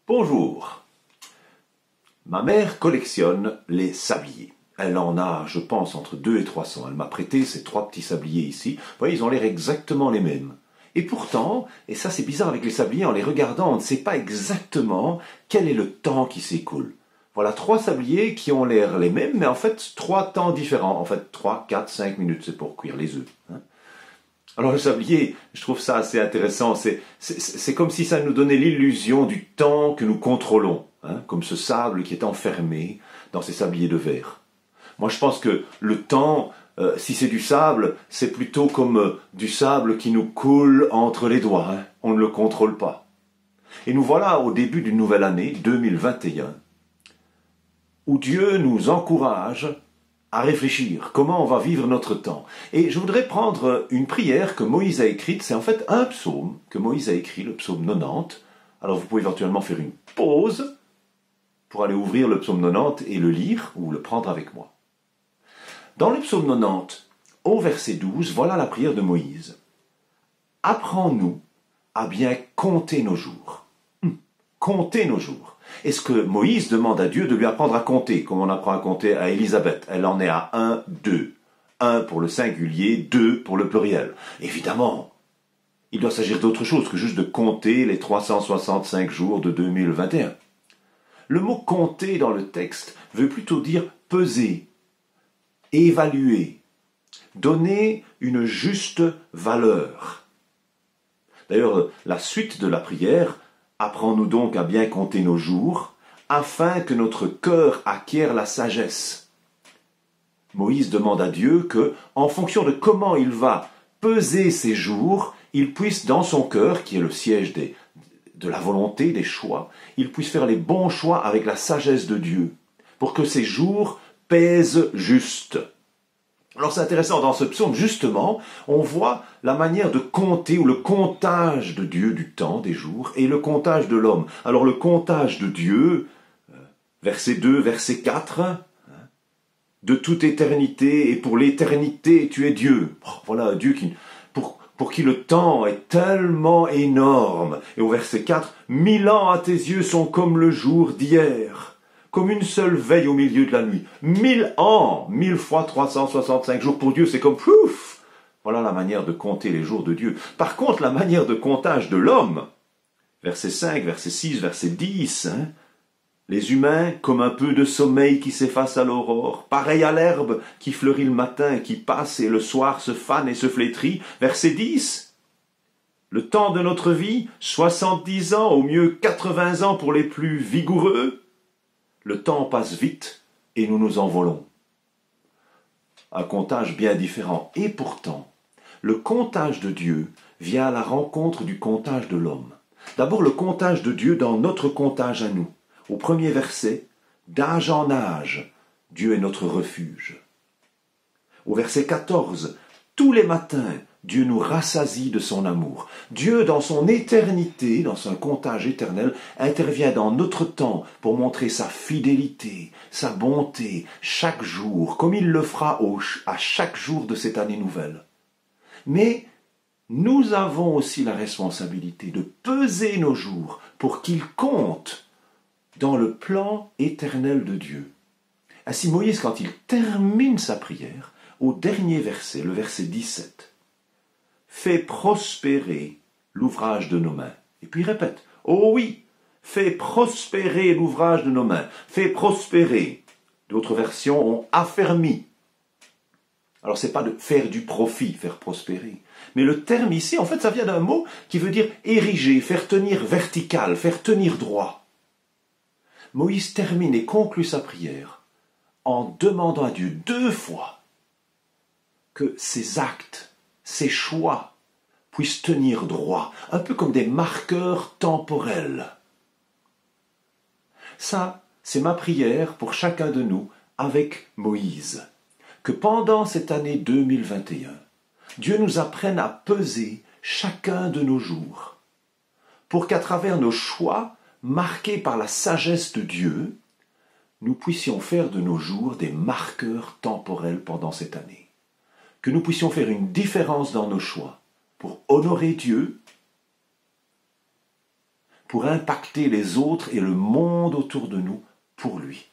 Bonjour. Ma mère collectionne les sabliers. Elle en a, je pense, entre 200 et 300. Elle m'a prêté ces 3 petits sabliers ici. Vous voyez, ils ont l'air exactement les mêmes. Et pourtant, et ça c'est bizarre avec les sabliers, en les regardant, on ne sait pas exactement quel est le temps qui s'écoule. Voilà 3 sabliers qui ont l'air les mêmes, mais en fait 3 temps différents. En fait 3, 4, 5 minutes, c'est pour cuire les œufs. Alors le sablier, je trouve ça assez intéressant, c'est comme si ça nous donnait l'illusion du temps que nous contrôlons, comme ce sable qui est enfermé dans ces sabliers de verre. Moi je pense que le temps, si c'est du sable, c'est plutôt comme du sable qui nous coule entre les doigts, on ne le contrôle pas. Et nous voilà au début d'une nouvelle année, 2021, où Dieu nous encourage à réfléchir, comment on va vivre notre temps. Et je voudrais prendre une prière que Moïse a écrite, c'est en fait un psaume que Moïse a écrit, le psaume 90. Alors vous pouvez éventuellement faire une pause pour aller ouvrir le psaume 90 et le lire, ou le prendre avec moi. Dans le psaume 90, au verset 12, voilà la prière de Moïse. « Apprends-nous à bien compter nos jours. » Compter nos jours. Est-ce que Moïse demande à Dieu de lui apprendre à compter, comme on apprend à compter à Élisabeth? Elle en est à 1, 2. 1 pour le singulier, 2 pour le pluriel. Évidemment, il doit s'agir d'autre chose que juste de compter les 365 jours de 2021. Le mot compter dans le texte veut plutôt dire peser, évaluer, donner une juste valeur. D'ailleurs, la suite de la prière, apprends-nous donc à bien compter nos jours, afin que notre cœur acquiert la sagesse. Moïse demande à Dieu que, en fonction de comment il va peser ses jours, il puisse dans son cœur, qui est le siège de la volonté, des choix, il puisse faire les bons choix avec la sagesse de Dieu, pour que ses jours pèsent juste. Alors c'est intéressant, dans ce psaume, justement, on voit la manière de compter, ou le comptage de Dieu du temps, des jours, et le comptage de l'homme. Alors le comptage de Dieu, verset 2, verset 4, de toute éternité, et pour l'éternité, tu es Dieu. Voilà un Dieu pour qui le temps est tellement énorme. Et au verset 4, 1000 ans à tes yeux sont comme le jour d'hier. Comme une seule veille au milieu de la nuit. 1000 ans, 1000 fois 365 jours pour Dieu, c'est comme pouf. Voilà la manière de compter les jours de Dieu. Par contre, la manière de comptage de l'homme, verset 5, verset 6, verset 10, les humains comme un peu de sommeil qui s'efface à l'aurore, pareil à l'herbe qui fleurit le matin, qui passe et le soir se fane et se flétrit. Verset 10, le temps de notre vie, 70 ans, au mieux 80 ans pour les plus vigoureux. Le temps passe vite et nous nous envolons. Un comptage bien différent. Et pourtant, le comptage de Dieu vient à la rencontre du comptage de l'homme. D'abord, le comptage de Dieu dans notre comptage à nous. Au premier verset, d'âge en âge, Dieu est notre refuge. Au verset 14, tous les matins, Dieu nous rassasie de son amour. Dieu, dans son éternité, dans son comptage éternel, intervient dans notre temps pour montrer sa fidélité, sa bonté, chaque jour, comme il le fera à chaque jour de cette année nouvelle. Mais nous avons aussi la responsabilité de peser nos jours pour qu'ils comptent dans le plan éternel de Dieu. Ainsi Moïse, quand il termine sa prière, au dernier verset, le verset 17, fais prospérer l'ouvrage de nos mains. Et puis il répète, oh oui, fais prospérer l'ouvrage de nos mains. Fais prospérer. D'autres versions ont affermi. Alors c'est pas de faire du profit, faire prospérer. Mais le terme ici, en fait, ça vient d'un mot qui veut dire ériger, faire tenir vertical, faire tenir droit. Moïse termine et conclut sa prière en demandant à Dieu 2 fois que ses actes, ses choix puissent tenir droit, un peu comme des marqueurs temporels. Ça, c'est ma prière pour chacun de nous avec Moïse. Que pendant cette année 2021, Dieu nous apprenne à peser chacun de nos jours, pour qu'à travers nos choix, marqués par la sagesse de Dieu, nous puissions faire de nos jours des marqueurs temporels pendant cette année. Que nous puissions faire une différence dans nos choix pour honorer Dieu, pour impacter les autres et le monde autour de nous pour lui.